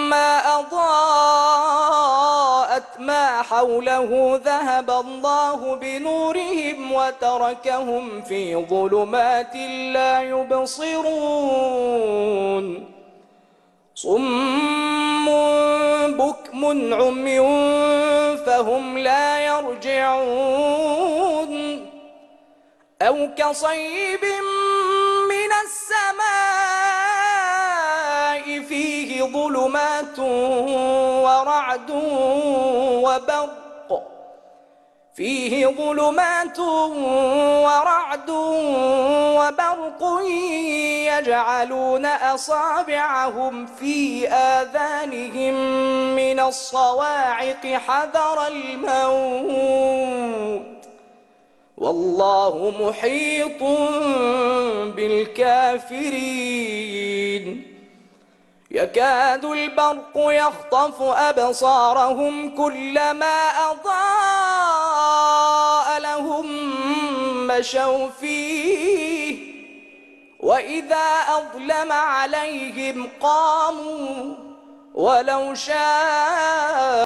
فلما أضاءت ما حوله ذهب الله بنورهم وتركهم في ظلمات لا يبصرون صم بكم عمي فهم لا يرجعون أو كصيب من السماء فيه ظلمات ورعد وبرق يجعلون أصابعهم في آذانهم من الصواعق حذر الموت والله محيط بالكافرين يكاد البرق يخطف أبصارهم كلما أضاء لهم مشوا فيه وإذا أظلم عليهم قاموا ولو شاء